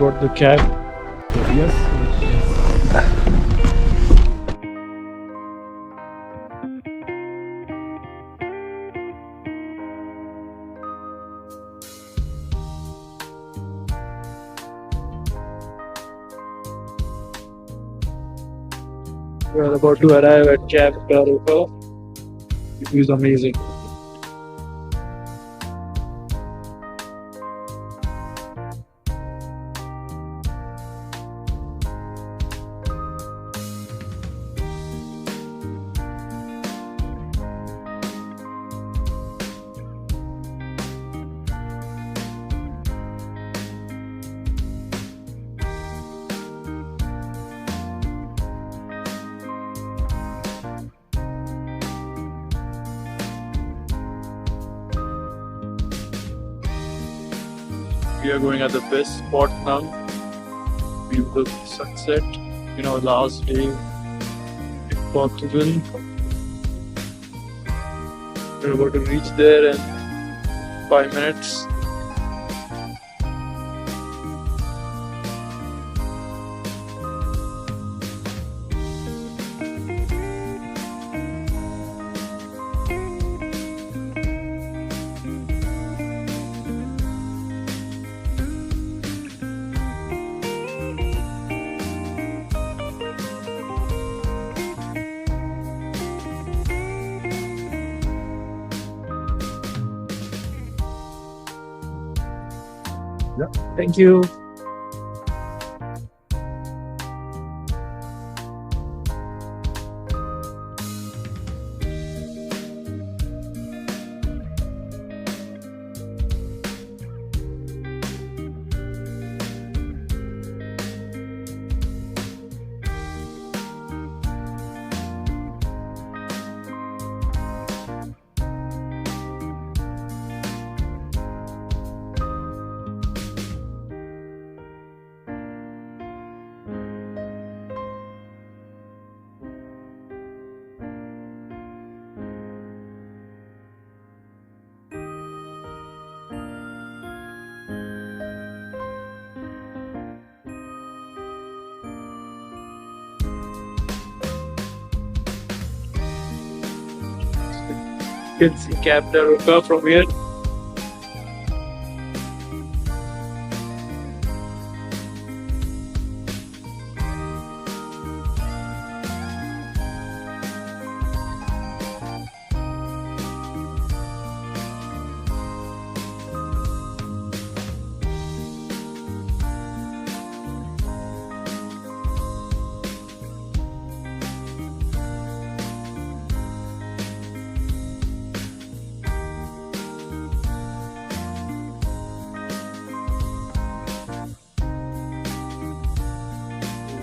got the cab. Yes. We are about to arrive at Cabo Da Roca. It is amazing. We are going at the best spot now. Beautiful sunset. You know, last day in Portugal. We're about to reach there in 5 minutes. Thank you. You can see Cabo Da Roca from here.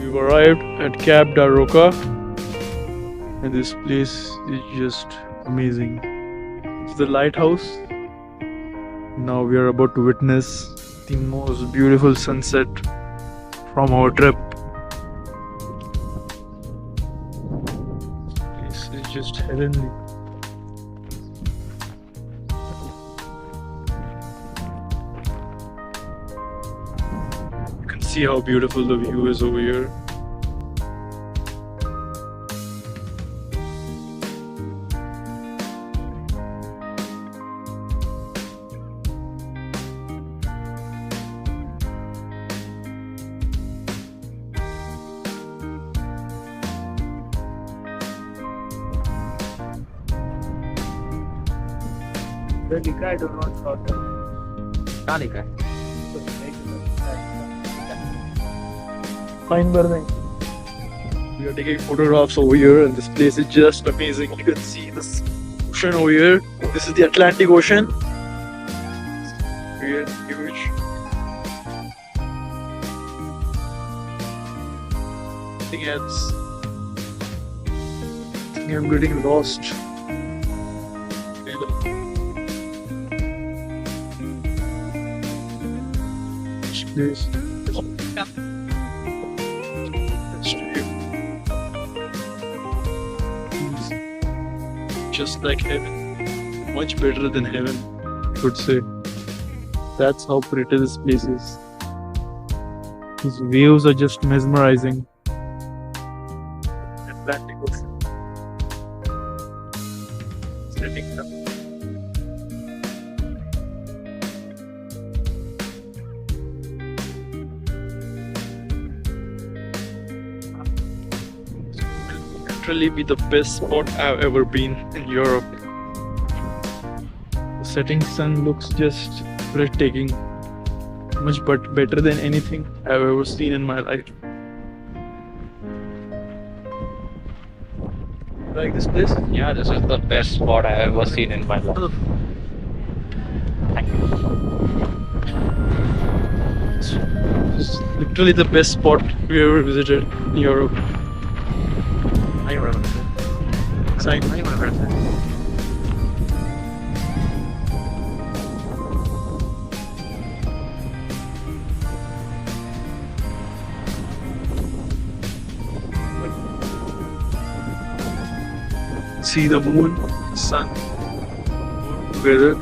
We've arrived at Cabo Da Roca, and this place is just amazing. It's the lighthouse. Now we are about to witness the most beautiful sunset from our trip. This place is just heavenly. You can see how beautiful the view is over here. The लिखा है do not shorten. कहाँ लिखा है? Fine, Barney. We are taking photographs over here, and this place is just amazing. You can see this ocean over here. This is the Atlantic Ocean. Weird, huge. Nothing else. I think I'm getting lost. This place. Just like heaven, much better than heaven, I would say. That's how pretty this place is. These views are just mesmerizing. Atlantic Ocean. Setting sun. Literally be the best spot I've ever been in Europe. The setting sun looks just breathtaking. Much but better than anything I've ever seen in my life. Like this place? Yeah, this is the best spot I have ever seen in my life. Thank you. It's literally the best spot we ever visited in Europe. I remember. Exciting. I remember. See the moon, sun together.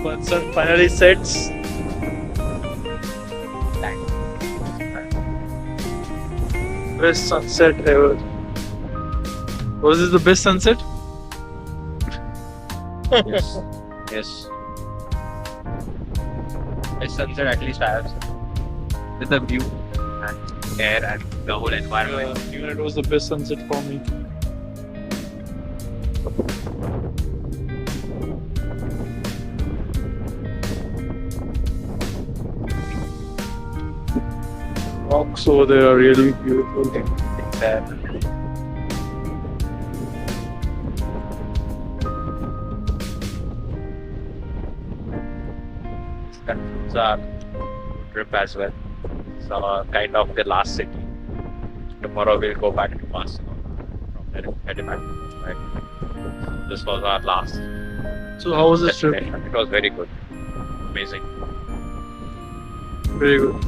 When sun finally sets, best sunset ever. Was this the best sunset? Yes. Yes. A sunset at least I have seen. With the view and air and the whole environment. Even it was the best sunset for me. Rocks over there are really beautiful. There. This concludes our trip as well. So kind of the last city. Tomorrow we'll go back to Barcelona. From there we'll head back. Right. This was our last So how was this trip? destination. It was very good. Amazing. Very good.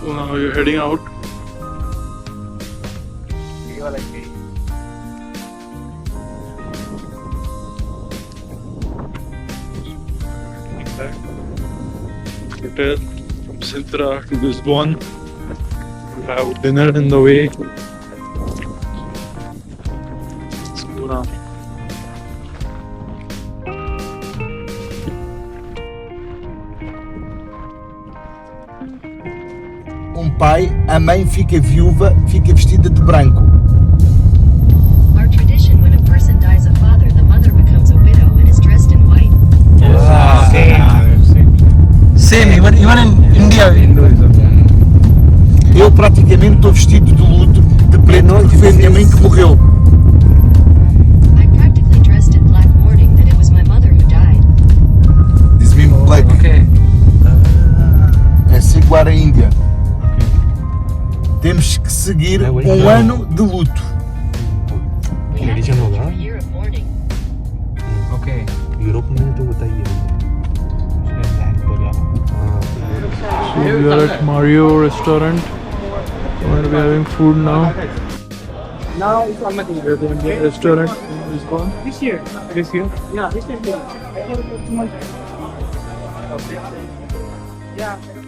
So now you're heading out. You are like me. Hotel from Sintra to Lisbon. We'll have dinner in the way. Let's go now. pai, a mãe fica viúva, fica vestida de branco. Our tradition, when a person dies a father, the mother becomes a widow and is dressed in white. Same, even in India. Eu praticamente estou vestido de luto de preto porque foi a minha mãe que morreu. I practically dressed in black mourning that it was my mother who died. Diz mesmo black. Okay. É igual à Índia. Temos que seguir um ano de luto. We have to go through a year of mourning. Okay. Europe में तो होता ही है So we are at Mario restaurant. We're having food now. Now it's almost The restaurant is gone. this year. This year. Yeah, this year. I have too much. Yeah.